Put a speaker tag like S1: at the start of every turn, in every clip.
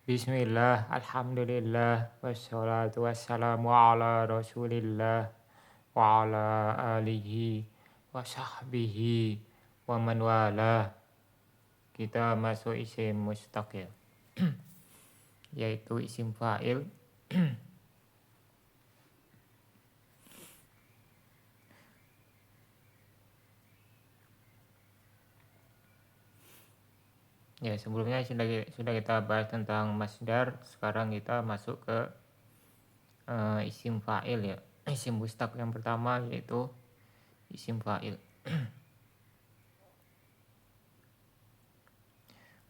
S1: Bismillah, alhamdulillah, wassalatu wassalamu ala rasulillah wa ala alihi wa sahbihi wa man wala. Kita masuk isim mustaq ya, yaitu isim fa'il. Ya, sebelumnya sudah kita bahas tentang masdar. Sekarang kita masuk ke isim fa'il ya. Isim mustaq yang pertama yaitu isim fa'il.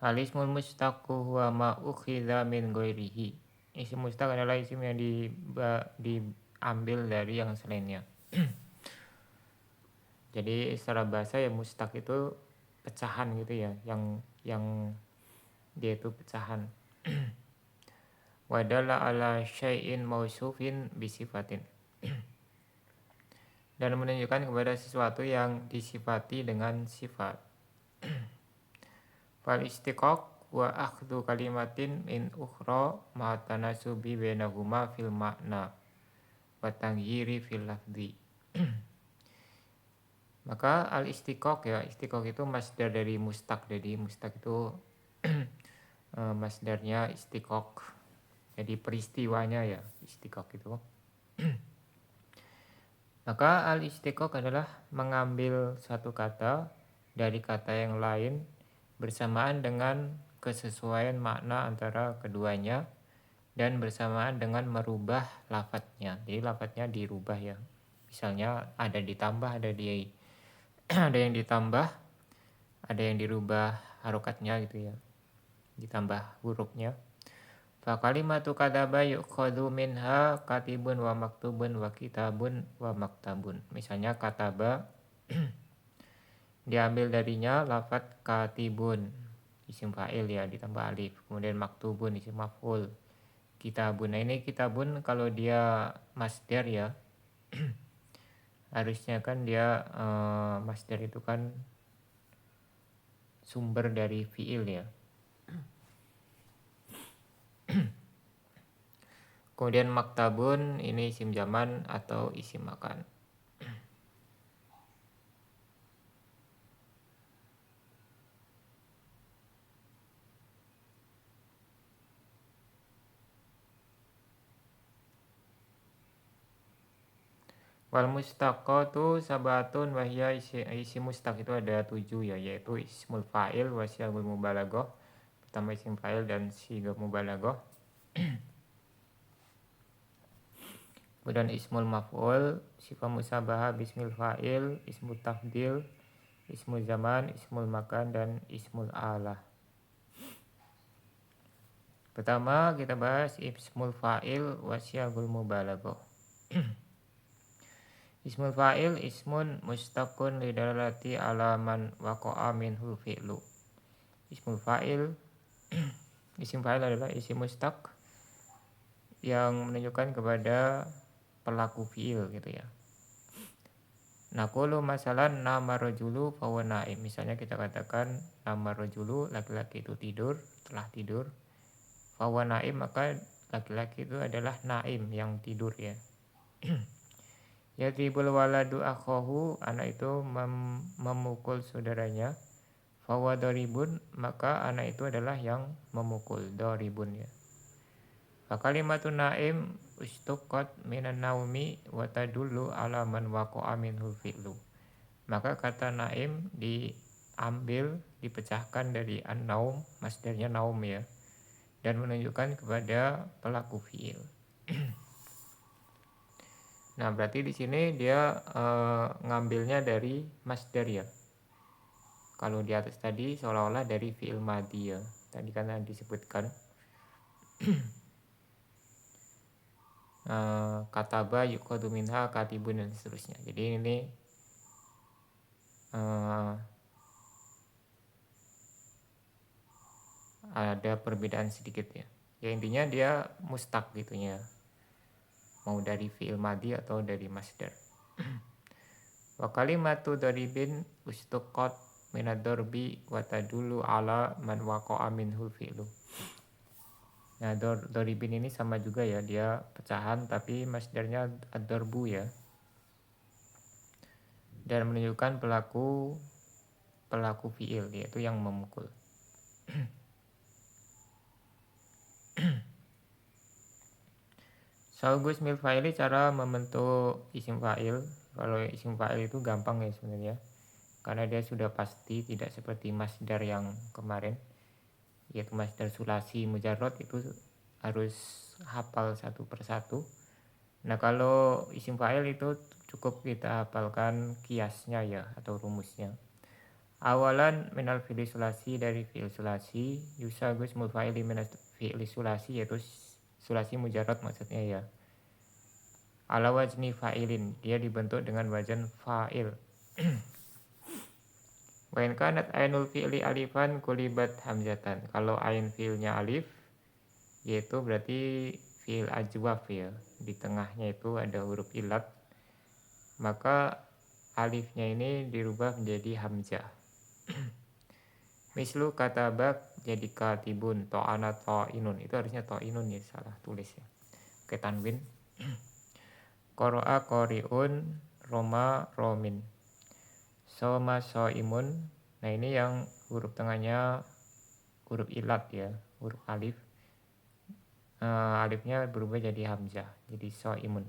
S1: Al-ismul mustaqu huwa ma ukhidha min ghairihi. Isim mustaq adalah isim yang diambil dari yang selainnya. Jadi secara bahasa ya mustaq itu pecahan gitu ya, yang dia itu pecahan. Wadalla ala syai'in mausufin bisifatin. Dan menunjukkan kepada sesuatu yang disifati dengan sifat. Fal istiqaq wa akhdhu kalimatin min ukhra ma tanasubi bainahuma fil makna wa taghyiri fil lafzi. Maka al istiqaq ya, istiqaq itu masdar dari mustaq. Jadi mustaq itu masdarnya istiqaq. Jadi peristiwanya ya istiqaq itu. Maka al istiqaq adalah mengambil satu kata dari kata yang lain bersamaan dengan kesesuaian makna antara keduanya dan bersamaan dengan merubah lafadznya. Jadi lafadznya dirubah ya. Misalnya ada ditambah, ada ada yang ditambah, ada yang dirubah harokatnya gitu ya. Ditambah hurufnya. Fa kalimatu kadaba yukhadhu minha katibun wa maktubun wa kitabun wa maktabun. Misalnya kataba diambil darinya lafaz katibun isim fa'il ya ditambah alif, kemudian maktubun isim maf'ul, kitabun. Nah ini kitabun kalau dia masdar ya harusnya kan dia masdar itu kan sumber dari fi'il ya. Kemudian maktabun ini isim zaman atau isim makan. Wal mustaqatu sabatun wahya isi mustaq itu ada 7 ya, yaitu ismul fa'il wa siyagul mubalaghah. Pertama isim fa'il dan sigah mubalaghah. Kemudian ismul maf'ul, sifat musabaha bismil fa'il, ismul tafdil, ismul zaman, ismul makan, dan ismul alah. Pertama kita bahas ismul fa'il wa siyagul mubalaghah. Ismul fa'il ismun mustaqun lidalalati ala man waqa'a minhul fi'lu. Ismul fa'il isim fa'il adalah isim mustaq yang menunjukkan kepada pelaku fi'il gitu ya. Naqulu masalan nama rajulu fahuwa naim. Misalnya kita katakan nama rajulu laki-laki itu tidur, telah tidur. Fahuwa naim maka laki-laki itu adalah naim yang tidur ya. Yadribul waladu akhahu, anak itu memukul saudaranya. Fahuwa daribun, maka anak itu adalah yang memukul, daribun ya. Fakalimatun naim ustuqat minan naumi wa tadullu ala man waqa'a minhul fi'lu. Maka kata naim diambil, dipecahkan dari an-naum, masdarnya naum ya, dan menunjukkan kepada pelaku fi'il. Nah, berarti di sini dia ngambilnya dari masdar ya. Kalau di atas tadi seolah-olah dari fi'il madhi ya. Tadi kan disebutkan kataba yuqadu minha katibun dan seterusnya. Jadi ini ada perbedaan sedikit ya. Ya intinya dia mustaq gitunya. Mau dari fi'il madhi atau dari masdar. Wa kalimatu daribin ustuqat minad darbi wa tadullu ala man waqa'a minhul fi'lu. Nah, doribin ini sama juga ya, dia pecahan tapi masdarnya ad-darbu ya. Dan menunjukkan pelaku fiil, yaitu yang memukul. Saugus mil fa'ili, cara membentuk isim fa'il. Kalau isim fa'il itu gampang ya sebenarnya, karena dia sudah pasti, tidak seperti masdar yang kemarin, yaitu masdar sulasi mujarrad itu harus hafal satu persatu. Nah, kalau isim fa'il itu cukup kita hafalkan kiasnya ya, atau rumusnya. Awalan minal fi'li sulasi, dari fi'il sulasi, yusagus mul fa'ili minal fi'li sulasi, yaitu sulasi mujarrad maksudnya ya. Ala wazni fa'ilin, dia dibentuk dengan wajan fa'il. Wa in kanat ainul fi'li alifan kulibat hamzatan. Kalau ain fi'ilnya alif, yaitu berarti fi'il ajwaf ya. Di tengahnya itu ada huruf ilat, maka alifnya ini dirubah menjadi hamzah. Mislu katabak jadi katibun, to'ana to'inun. Itu harusnya to'inun ya, salah tulis ya. Oke, tanwin. Qoro'a qori'un, roma romin, soma so'imun. Nah, ini yang huruf tengahnya huruf ilat ya, huruf alif. Alifnya berubah jadi hamzah, jadi so'imun.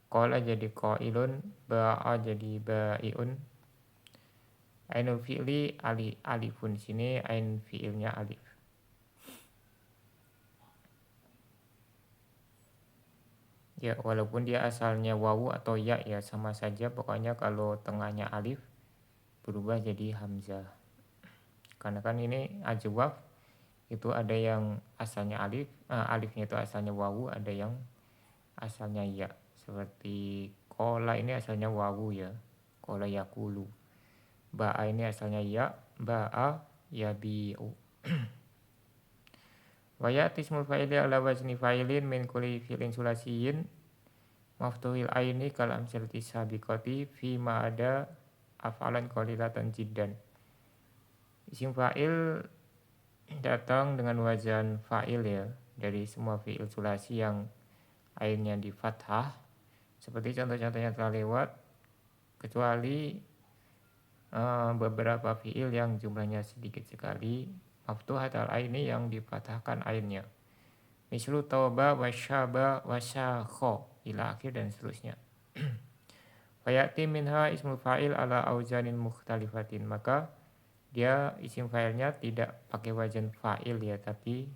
S1: Qala jadi qailun, ba'a jadi ba'iun. Ainul fi'li alifun, sini ain fi'ilnya alif. Ya, walaupun dia asalnya wawu atau ya ya sama saja, pokoknya kalau tengahnya alif berubah jadi hamzah. Karena kan ini ajwaf, itu ada yang asalnya alif, alifnya itu asalnya wawu, ada yang asalnya ya. Seperti kola ini asalnya wawu ya, kola yakulu. Ba'a ini asalnya ya, ba'a yabi'u. Wa ya'ti ismul fa'ili ala wazni fa'ilin min kulli fi'lin sulasiyin maftuhil aini kal amsalati sabiqati fi ma ada af'alan qalilatan jiddan. Isim fa'il datang dengan wazan fa'il ya, dari semua fi'il sulasi yang ainnya di fathah, seperti contoh-contohnya telah lewat, kecuali beberapa fi'il yang jumlahnya sedikit sekali, maftuhat al aini, yang dipatahkan ainnya. Mislu tauba wasyaba wasyakho ila akhir dan seterusnya. Fayati minha ismul fa'il ala auzanin mukhtalifatin, maka dia isim fa'ilnya tidak pakai wajan fa'il ya, tapi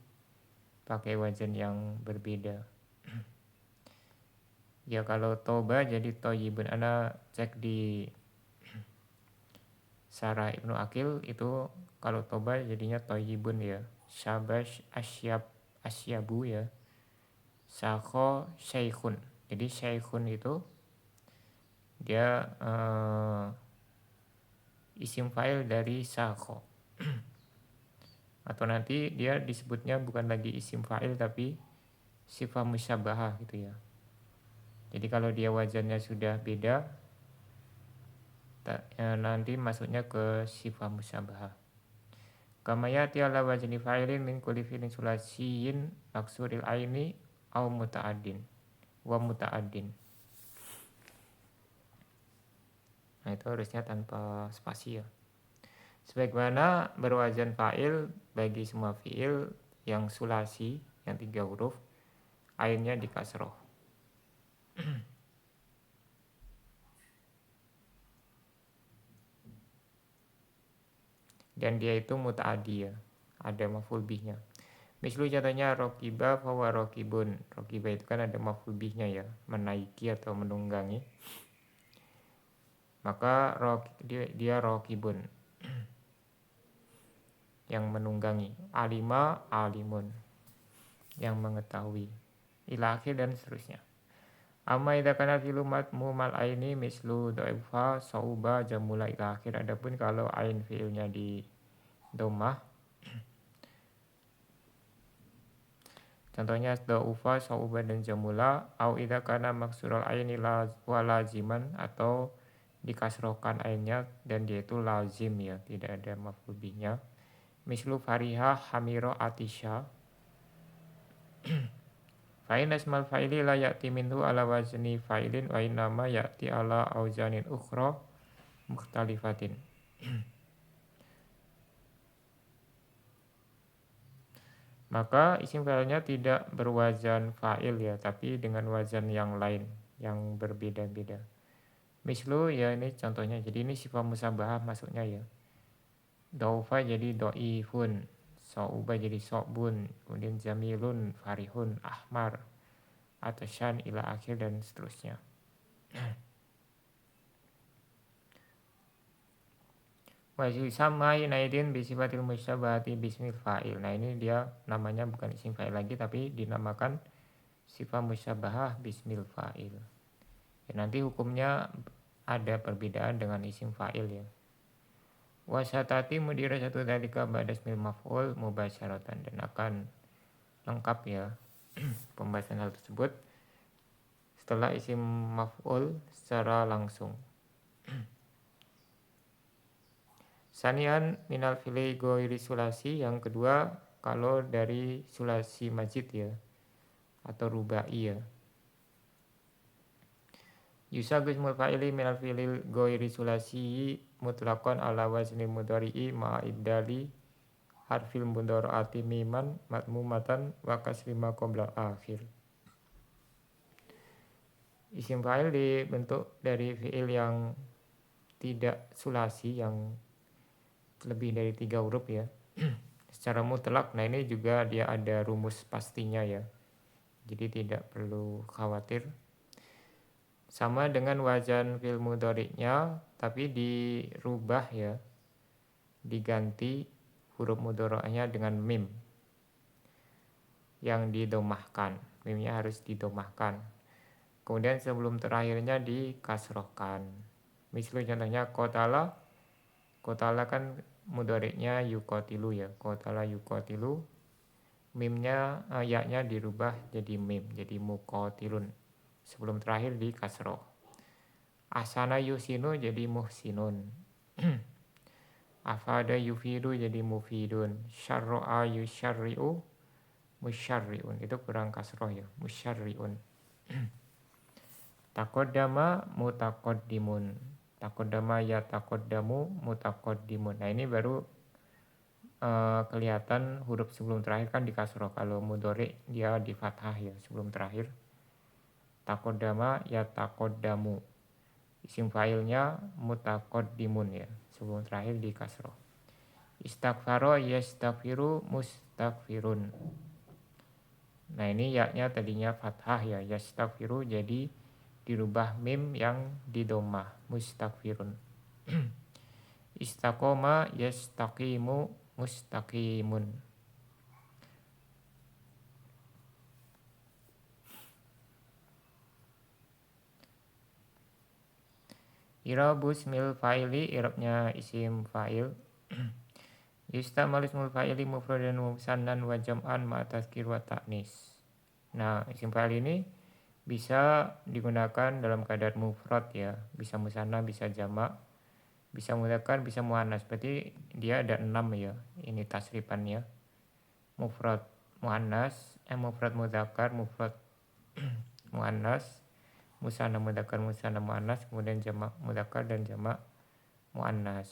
S1: pakai wajan yang berbeda. Ya, kalau toba jadi toyibun. Ana cek di Sarah Ibnu Akil itu, kalau toba jadinya toyibun ya. Syabash asyabu ya. Sakho syekhun. Jadi syekhun itu dia isim fa'il dari sakho. Atau nanti dia disebutnya bukan lagi isim fa'il tapi sifat musyabahah gitu ya. Jadi kalau dia wajannya sudah beda, nanti masuknya ke sifat musyabahah. Kama yati ala wazni fa'ilin min kulli fi'lin sulasiyin maksuril aini au muta'addin wa muta'addin. Nah, itu harusnya tanpa spasi ya. Sebagaimana berwajan fa'il bagi semua fi'il yang sulasi, yang 3 huruf, ainnya di kasroh. Dan dia itu muta'adi ya, ada maf'ul bihnya. Mislu contohnya rokiba fawa rokibun. Rokiba itu kan ada maf'ul bihnya ya, menaiki atau menunggangi. Maka dia rokibun, yang menunggangi. Alima alimun, yang mengetahui. Ila akhir dan seterusnya. Amma idza kana fi'lu madmumal aini mislu dha'ifa sauba jamula ila akhir. Adapun kalau ain fi'ilnya di dhammah, contohnya dha'ufa sauba dan jamula, au idza kana maksurul aini wa laziman, atau dikasrohkan ainnya dan dia itu lazim ya, tidak ada maf'ul bihnya. mislu fariha hamiro atisha. Fa'in asmal fa'ili la ya'ti minhu ala wazni fa'ilin wa innama ya'ti ala auzanin ukhra mukhtalifatin. Maka isim fa'ilnya tidak berwazan fa'il ya, tapi dengan wazan yang lain, yang berbeda-beda. Mislu ya ini contohnya, jadi ini sifat musabahah masuknya ya. Daufa jadi do'ifun, so'uba jadi so'bun, kemudian jamilun, farihun, ahmar, atasyan ila akhir dan seterusnya. Wa yusamma yunaidin bisifatil musyabahati bismil fa'il. Nah ini dia namanya bukan isim fa'il lagi, tapi dinamakan sifat musyabahah bismil fa'il. Ya, nanti hukumnya ada perbedaan dengan isim fa'il ya. Wa syatati mudira satu dalika ba'da ismil maf'ul mubasyaratan, dan akan lengkap ya pembahasan hal tersebut setelah isim maf'ul secara langsung. Sanian minal fili goiri sulasi, yang kedua kalau dari sulasi majid ya atau rubai ya. Yusagus mulfa'ili minal fili goiri sulasi mutlaqan ala wazni mudhari'i ma'idali harfil mudhari'ati miman matmumatan wa kasrima qabla akhir. Isim fa'il dibentuk dari fi'il yang tidak sulasi, yang lebih dari 3 huruf ya secara mutlak. Nah ini juga dia ada rumus pastinya ya, jadi tidak perlu khawatir. Sama dengan wazan fil mudhari'nya, tapi dirubah ya, diganti huruf mudhari'nya dengan mim yang didomahkan. Mimnya harus didomahkan, kemudian sebelum terakhirnya dikasrohkan. Misalnya contohnya qotala, qotala kan mudhari'nya yuqatilu ya, qotala yuqatilu, mimnya ya-nya dirubah jadi mim, jadi muqatilun, sebelum terakhir di kasroh. Asana yusinu jadi muhsinun. Afada yufidu jadi mufidun. Syarro'a yusyarri'u musyarri'un, itu kurang kasroh ya, musyarri'un. Takodama mutakoddimun, takodama ya takodamu mutakoddimun. Nah ini baru kelihatan huruf sebelum terakhir kan di kasroh. Kalau mudhari dia di fathah ya sebelum terakhir. Takodama ya takodamu, isim fa'ilnya mutakoddimun ya, sebelum terakhir di kasroh. Istaghfaro yastaghfiru mustaghfirun. Nah ini ya-nya tadinya fathah ya, yastaghfiru jadi dirubah mim yang didomah, mustaghfirun. Istaqoma yastaqimu mustaqimun. Irabu ismil fa'ili, irabnya isim fa'il. Yustamal ismul fa'ili mufradan wa musannan wa jam'an ma tazkir wa ta'nis. Nah isim fa'il ini bisa digunakan dalam keadaan mufrad ya, bisa musanna, bisa jamak, bisa mudzakkar, bisa muannas. Berarti dia ada 6 ya, ini tasrifannya. Mufrad muannas, mufrad mudzakkar, mufrad muannas, musanna mudzakkar, musanna muannas, kemudian jamak mudzakkar dan jamak muannas.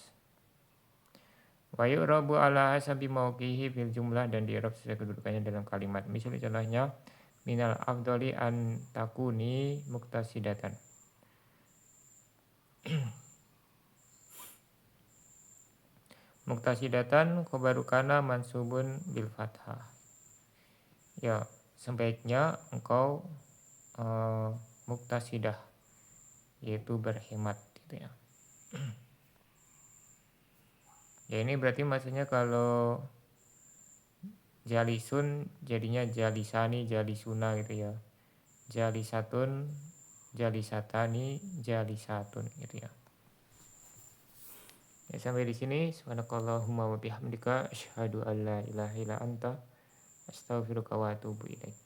S1: Wa yu'rabu ala hasabi mawqihi fil jumlah, dan di'rab sesuai kedudukannya dalam kalimat. Misalnya contohnya minal afdoli an takuni muktasidatan. Muktasidatan khobaru kana mansubun bil fathah. Ya, sebaiknya engkau muktasidah, yaitu berhemat gitu ya. Ya ini berarti maksudnya kalau jalisun jadinya jalisani, jalisuna gitu ya. Jalisatun, jalisatani, jalisatun gitu ya. Ya sampai di sini. Subhanakallahumma wa bihamdika asyhadu an la ilaha illa anta astaghfiruka wa atubu ilaik.